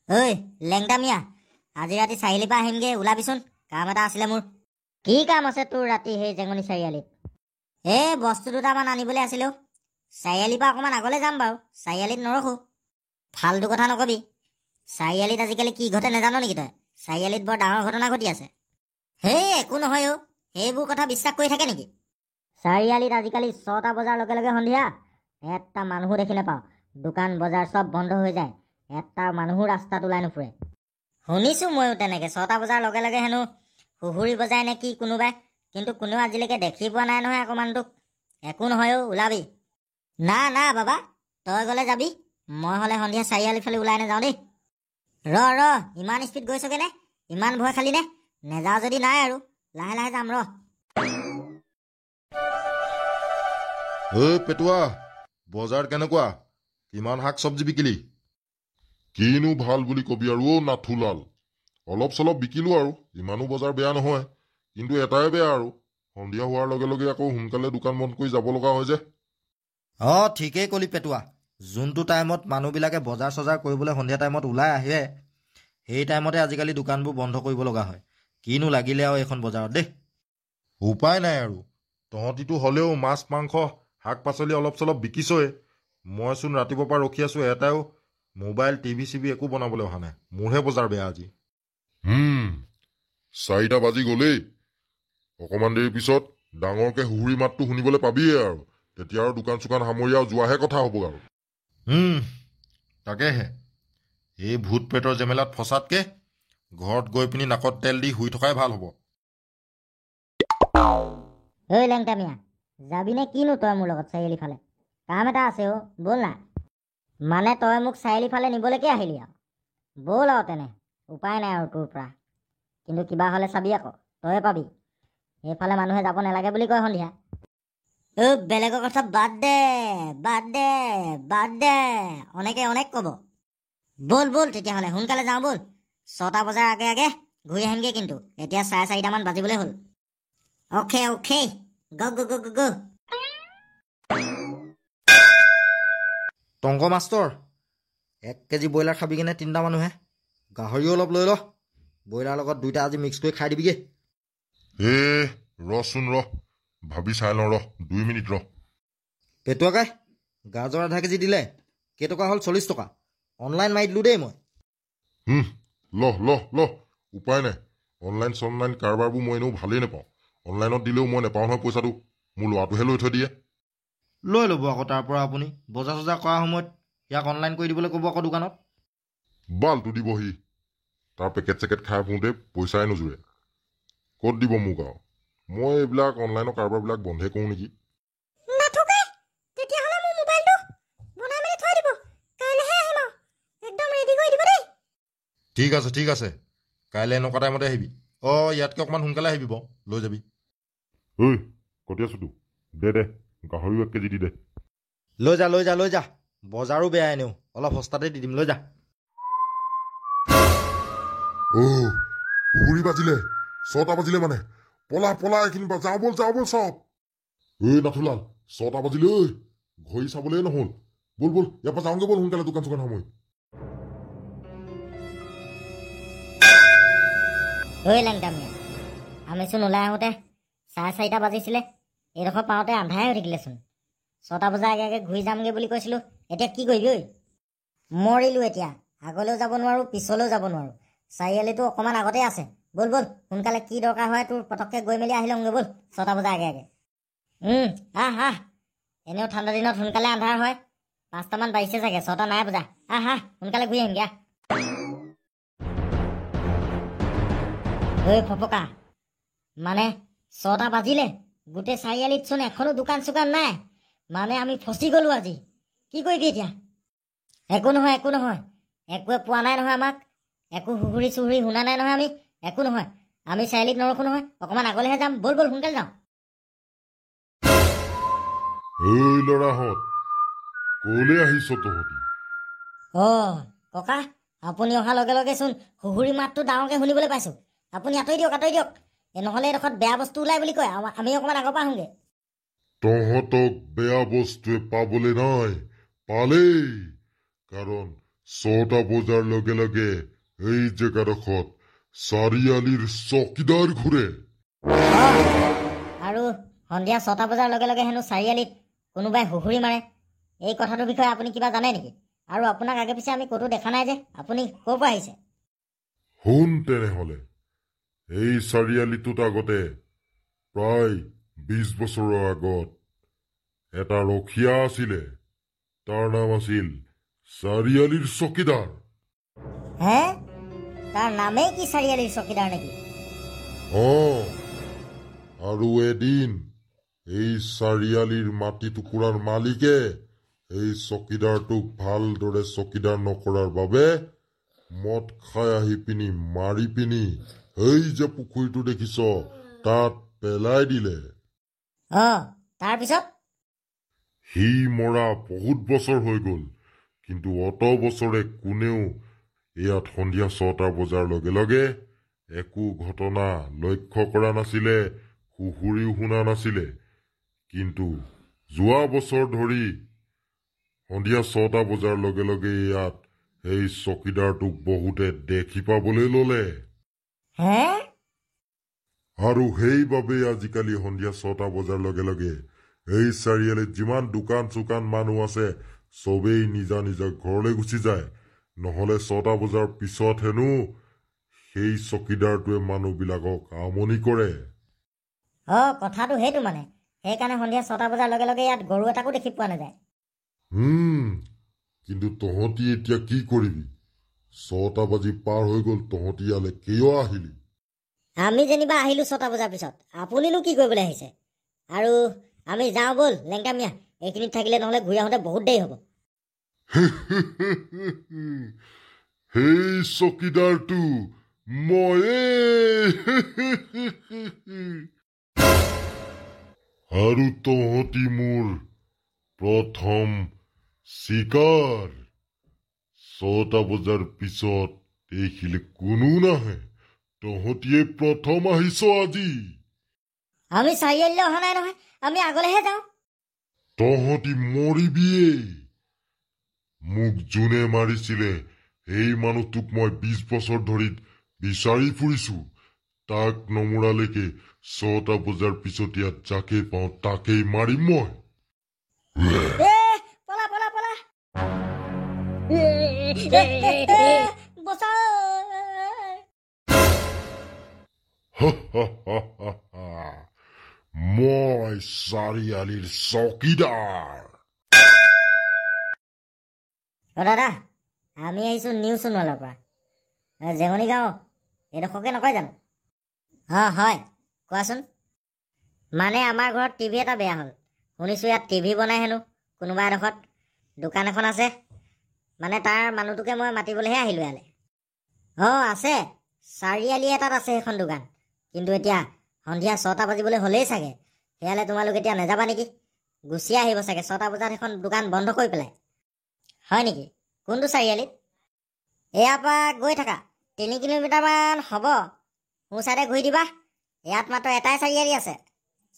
ঐ লেংটামিয়া, আজি ৰাতি চাৰিআলিৰ পৰা আহিমগে, ওলাবিচোন। কাম এটা আছিলে মোৰ। কি কাম আছে তোৰ ৰাতি সেই জেঙনি চাৰিআলিত? বস্তু দুটামান আনিবলৈ আছিলে। চাৰিআলিৰ পৰা অকণমান আগলৈ যাম বাৰু, চাৰিআলিত নৰখো। ফাল্টু কথা নকবি। চাৰিআলিত আজিকালি কি ঘটে নেজানো নেকি তই? চাৰিআলিত বৰ ডাঙৰ ঘটনা ঘটি আছে। একো নহয় অ', সেইবোৰ কথা বিশ্বাস কৰি থাকে নেকি? চাৰিআলিত আজিকালি 6টা বজাৰ লগে লগে সন্ধিয়া এটা মানুহো দেখি নাপাওঁ। দোকান বজাৰ চব বন্ধ হৈ যায়। এটা মানুহো ৰাস্তাত ওলাই নুফুৰে। শুনিছোঁ ময়ো তেনেকৈ 6টা বজাৰ লগে লগে হেনো সুহুৰি বজায় নে কি কোনোবাই, কিন্তু কোনেও আজিলৈকে দেখি পোৱা নাই নহয় আকৌ মানুহটোক। একো নহয় অ', ওলাবি। না না বাবা, তই গ'লে যাবি, মই হ'লে সন্ধিয়া চাৰিআলিৰ ফালে ওলাই নাযাওঁ দেই। ৰ ইমান স্পীড গৈছগে নে? ইমান ভয় খালি নে? নেযাওঁ যদি নাই আৰু, লাহে লাহে যাম ৰ। পেটুৱা, বজাৰ কেনেকুৱা? কিমান শাক চব্জি বিকিলি? কিনো ভাল বুলি কবি আৰু নাথুলাল, অলপ চলপ বিকিলো আৰু, ইমানো বজাৰ বেয়া নহয়। কিন্তু এটাই বেয়া আৰু, সন্ধিয়া হোৱাৰ লগে লগে আকৌ সোনকালে দোকান বন্ধ কৰি যাব লগা হয় যে। ঠিকেই কলি পেটুৱা। যোনটো টাইমত মানুহবিলাকে বজাৰ চজাৰ কৰিবলৈ সন্ধিয়া টাইমত ওলাই আহে, সেই টাইমতে আজিকালি দোকানবোৰ বন্ধ কৰিব লগা হয়। কিনো লাগিলে আৰু এইখন বজাৰত দেই। উপায় নাই আৰু, তহঁতিটো হ'লেও মাছ মাংস শাক পাচলি অলপ চলপ বিকিছই। মইচোন ৰাতিপুৱাৰ পৰা ৰখি আছো, এটাও মোবাইল টিভি চিভি একো বনাবলৈ অহা নাই। মোৰহে বজাৰ বেয়া আজি। 4টা বাজি গলেই, অকমান দেৰি পিছত ডাঙৰকে হুহুৰি মাতটো শুনিবলৈ পাবিয়ে আৰু, তেতিয়া আৰু দোকান চোকান সামৰি আৰু যোৱাহে কথা হ'ব আৰু। তাকেহে, এই ভূত পেটৰ জেমেলাত ফচাতকে ঘৰত গৈ পিনি নাকত তেল দি শুই থকাই ভাল হ'ব। লেংটামিয়া, যাবিনে কিনো তই মোৰ লগত চাৰিআলি ফালে? কাম এটা আছে অ', ব'ল না। মানে তই মোক চাৰিআলি ফালে নিবলৈকে আহিলি আৰু? ব'ল আৰু তেনে, উপায় নাই আৰু তোৰ পৰা। কিন্তু কিবা হ'লে চাবি আকৌ, তয়ে পাবি। সেইফালে মানুহে যাব নালাগে বুলি কয় সন্ধিয়া। বেলেগৰ কথা বাদ দে, বাদ দে, বাদ দে, অনেক ক'ব। ব'ল তেতিয়াহ'লে সোনকালে যাওঁ ব'ল। 6টা বজাৰ আগে আগে ঘূৰি আহিমগে, কিন্তু এতিয়া 4:30মান বাজিবলৈ হ'ল। অ'কে গো। টংক মাষ্টৰ, 1 কেজি ব্ৰইলাৰ খাবিগে নে 3টা মানুহে? গাহৰিও অলপ লৈ ল, ব্ৰইলাৰ লগত 2টা আজি মিক্স কৰি খাই দিবিগে। ৰচোন ৰ, ভাবি চাই লওঁ ৰ, 2 মিনিট ৰ। পেটুৱা কাই, গাজৰ আধা কেজি দিলে কেইটকা হ'ল? 40 টকা। অনলাইন মাৰি দিলোঁ দেই মই। ল, উপায় নাই। অনলাইন চনলাইন কাৰবাৰবোৰ মই এনেও ভালেই নাপাওঁ। অনলাইনত দিলেও মই নাপাওঁ নহয় পইচাটো, মোৰ ল'ৰাটোহে লৈ থৈ দিয়ে। লৈ ল'ব আকৌ তাৰ পৰা আপুনি। বজাৰ চজাৰ কৰাৰ সময়ত ইয়াক অনলাইন কৰি দিবলৈ ক'ব আকৌ দোকানত। বালটো দিবহি, তাৰ পেকেট চেকেট খাই ফুৰোঁতে পইচাই নোজোৰে। ক'ত দিব মোক আৰু? মই এইবিলাক অনলাইনৰ কাৰবাৰবিলাক বন্ধই কৰোঁ নেকি। ঠিক আছে, কাইলৈ এনেকুৱা টাইমতে আহিবি। ইয়াতকৈ অকণমান সোনকালে আহিবি বাৰু, লৈ যাবি। কটি আছোতো, দে গাহৰিও 1 কেজি দি দে। লৈ যা, বজাৰো বেয়া এনেও, অলপ সস্তাতে দি দিম, লৈ যা। হুৰি বাজিলে, 6টা বাজিলে মানে। পলা এইখিনি পৰা, যাওঁ বল চব। নাথুলাল, 6টা বাজিলে ঐ, ঘড়ী চাবলৈ নহ'ল। বল ইয়াৰ পৰা যাওঁগে বল সোনকালে, দোকান চোকান সময়। লেংটামিয়া, আমিচোন ওলাই আহোঁতে 4:30 বাজিছিলে। এইডোখৰ পাওঁতে আন্ধাৰে হৈ থাকিলেচোন। 6টা বজাৰ আগে আগে ঘূৰি যামগে বুলি কৈছিলোঁ। এতিয়া কি কৰিবি ঐ? মৰিলোঁ এতিয়া, আগলৈও যাব নোৱাৰোঁ, পিছলৈও যাব নোৱাৰোঁ। চাৰিআলিটো অকণমান আগতে আছে। ব'ল সোনকালে, কি দৰকাৰ হয় তোৰ পটককৈ গৈ মেলি আহি লওঁগে ব'ল, 6টা বজাৰ আগে আগে। আহ, এনেও ঠাণ্ডা দিনত সোনকালে আন্ধাৰ হয়। 5টামান বাজিছে চাগে, 6টা নাই বজা। আহ, সোনকালে ঘূৰি আহিমগে। ফপকা, মানে 6টা বাজিলে, গোটেই চাৰিআলিত চোন এখনো দোকান চোকান নাই। মানে আমি ফচি গ'লোঁ আজি। কি কৰিবি এতিয়া? একো নহয়, একোৱে পোৱা নাই নহয় আমাক। একো সুহুৰি চুহুৰি শুনা নাই নহয় আমি। একো নহয়, আমি চাৰিআলিত নৰখোঁ নহয়, অকণমান আগলৈহে যাম। ব'ল সোনকালে যাওঁ। ল'ৰাহঁত, ক'লৈ আহিছ তহঁতি? ককা, আপুনি অহাৰ লগে লগেচোন সুহুৰি মাতটো ডাঙৰকৈ শুনিবলৈ পাইছোঁ। আপুনি আঁতৰি দিয়ক। নহ'লে এডোখৰত বেয়া বস্তু ওলাই বুলি কয়, আমি অকণমান আগৰ পৰা আহোঁগে। তহঁতক বেয়া বস্তুৱে পাবলৈ নাই, পালেই। কাৰণ 6টা বজাৰ লগে লগে এই জেগাডোখৰত চাৰিআলিৰ চকীদাৰ ঘূৰে। আৰু সন্ধিয়া 6টা বজাৰ লগে লগে হেনো চাৰিআলিত কোনোবাই হুহুৰি মাৰে। এই কথাটোৰ বিষয়ে আপুনি কিবা জানে নেকি? আৰু আপোনাক আগে পিছে আমি ক'তো দেখা নাই যে, আপুনি ক'ৰ পৰা আহিছে? শুন তেনেহলে, এই চাৰিআলিটোত আগতে প্ৰায় 20 বছৰৰ আগত এটা ৰখীয়া আছিলে। তাৰ নাম আছিল চাৰিআলিৰ চকীদাৰ। হে, তাৰ নামেই কি চাৰিআলিৰ চকীদাৰ নেকি? আৰু এদিন এই চাৰিআলিৰ মাটি টুকুৰাৰ মালিকে এই চকীদাৰটোক ভালদৰে চকীদাৰ নকৰাৰ বাবে মদ খাই আহি পিনি মাৰি পিনি এই যে পুখুৰীটো দেখিছ তাত পেলাই দিলে। তাৰপিছত? সি মৰা বহুত বছৰ হৈ গল, কিন্তু অত বছৰে কোনেও ইয়াত সন্ধিয়া 6টা বজাৰ লগে লগে একো ঘটনা লক্ষ্য কৰা নাছিলে, হুহুৰিও শুনা নাছিলে। কিন্তু যোৱা বছৰ ধৰি সন্ধিয়া 6টা বজাৰ লগে লগে ইয়াত এই চকীদাৰটোক বহুতে দেখি পাবলৈ ললে। হে? আৰু সেইবাবেই আজিকালি সন্ধিয়া 6টা বজাৰ লগে লগে এই চাৰিআলিত যিমান দোকান চোকান মানুহ আছে চবেই নিজা নিজা ঘৰলৈ গুচি যায়। নহলে 6টা বজাৰ পিছত হেনো সেই চকীদাৰটোৱে মানুহবিলাকক আমনি কৰে। কথাটো সেইটো মানে, সেইকাৰণে সন্ধিয়া 6টা বজাৰ লগে লগে ইয়াত গৰু এটাকো দেখি পোৱা নাযায়। কিন্তু তহঁতি এতিয়া কি কৰিবি? 6টা বাজি পাৰ হৈ গল, তহঁতি ইয়ালৈ কিয় আহিলি? আমি যেনিবা আহিলো 6টা বজাৰ পিছত, আপুনিনো কি কৰিবলৈ আহিছে? আৰু আমি যাওঁ ব'ল লেংটামিয়া, এইখিনিত থাকিলে নহলে ঘূৰি আহোঁতে বহুত দেৰি হ'ব। সেই চকীদাৰটো ময়ে। আৰু তহঁতি মোৰ প্ৰথম চিকাৰ। 6টা বজাৰ পিছত এইখিলে কোনো নাহে, তহঁতিয়ে প্ৰথম আহিছ আজি। আমি চাৰিআলিলৈ অহা নাই নহয়, আমি আগলৈহে যাওঁ। তহঁতি মৰিবিয়েই। মোক যোনে মাৰিছিলে সেই মানুহটোক মই 20 বছৰ ধৰি বিচাৰি ফুৰিছো। তাক নমৰালৈকে 6টা বজাৰ পিছত ইয়াত যাকে পাওঁ তাকেই মাৰিম মই। পলা পলা পলা। মই চাৰিআলিৰ চকীদাৰ। দাদা, আমি আহিছো নিউ সোণোৱালৰ পৰা, জেঙনি গাঁও এইডোখৰকে নকয় জানো? হয়, কোৱাচোন। মানে আমাৰ ঘৰত টিভি এটা বেয়া হ'ল, শুনিছোঁ ইয়াত টিভি বনাই হেনো কোনোবা এডোখৰত, দোকান এখন আছে। মানে তাৰ মানুহটোকে মই মাতিবলৈহে আহিলোঁ ইয়ালৈ। আছে, চাৰিআলি এটাত আছে সেইখন দোকান। কিন্তু এতিয়া সন্ধিয়া 6টা বাজিবলৈ হ'লেই চাগে। সেয়ালৈ তোমালোক এতিয়া নাযাবা নেকি? গুচি আহিব চাগে, 6টা বজাত সেইখন দোকান বন্ধ কৰি পেলাই। হয় নেকি? কোনটো চাৰিআলিত? এয়াৰ পৰা গৈ থাকা 3 কিলোমিটাৰমান হ'ব, মোৰ চাইডে ঘূৰি দিবা। ইয়াত মাত্ৰ এটাই চাৰিআলি আছে,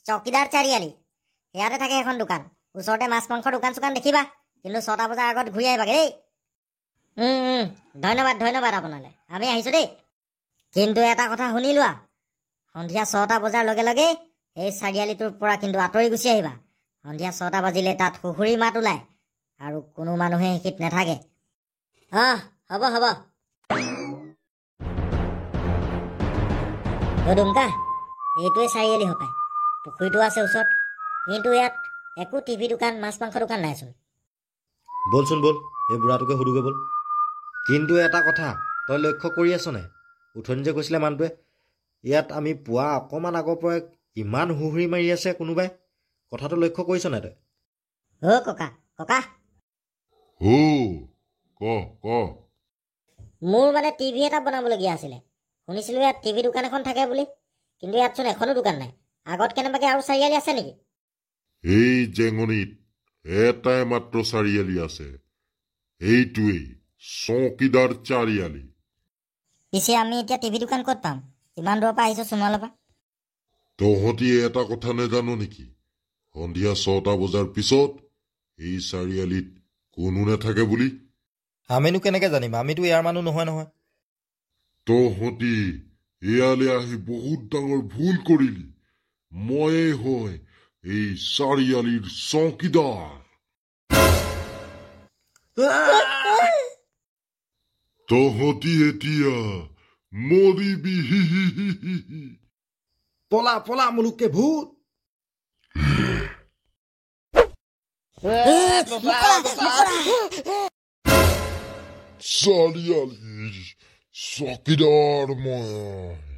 চকীদাৰ চাৰিআলি। ইয়াতে থাকে সেইখন দোকান। ওচৰতে মাছ মাংসৰ দোকান চোকান দেখিবা, কিন্তু 6টা বজাৰ আগত ঘূৰি আহিবাগৈ দেই। ধন্যবাদ আপোনালৈ, আমি আহিছোঁ দেই। কিন্তু এটা কথা শুনি লোৱা, সন্ধিয়া 6টা বজাৰ লগে লগে এই চাৰিআলিটোৰ পৰা কিন্তু আঁতৰি গুচি আহিবা। সন্ধিয়া 6টা বাজিলে তাত হুহুৰি মাত ওলায় আৰু কোনো মানুহে সেইখিনিত নাথাকে। হ'ব। দুমকা, এইটোৱে চাৰিআলি হপায়। পুখুৰীটো আছে ওচৰত, কিন্তু ইয়াত একো টিভি দোকান মাছ মাংস দোকান নাইচোন। ব'লচোন ব'ল, এই বুঢ়াটোকে সুধোগৈ ব'ল। কিন্তু এটা কথা তই লক্ষ্য কৰি আছ নাই? উঠনি যে কৈছিলে মানুহটোৱে, ইয়াত আমি পুৱা অকণমান আগৰ পৰাই ইমান হুহুৰি মাৰি আছে কোনোবাই। কথাটো লক্ষ্য কৰিছ নাই তই? ককা ক মোৰ মানে টিভি এটা বনাবলগীয়া আছিলে। শুনিছিলোঁ ইয়াত টিভি দোকান এখন থাকে বুলি, কিন্তু ইয়াতচোন এখনো দোকান নাই। আগত কেনেবাকৈ আৰু চাৰিআলি আছে নেকি? এই জেঙনিত এটাই মাত্ৰ চাৰিআলি আছে, এইটোৱেই চকীদাৰ চাৰিআলি। পিছে আমি এতিয়া টিভি দোকান ক'ত পাম? ইমান দূৰৰ পৰা আহিছোঁ সোণোৱালৰ পৰা। তহঁতি এটা কথা নেজানো নেকি? সন্ধিয়া 6টা বজাৰ পিছত এই চাৰিআলিত কোনো নাথাকে বুলি। আমিনো কেনেকে জানিম? আমিতো ইয়াৰ মানুহ নহয় নহয়। তহঁতি ইয়ালে আহি বহুত ডাঙৰ ভুল কৰিলি। ময়ে হয় এই চাৰিআলিৰ চৌকিদাৰ। তহঁতি এতিয়া মৰিবি। পলা পলা মুলুককে ভূত। চাৰিআলিৰ চৌকিদাৰ মই।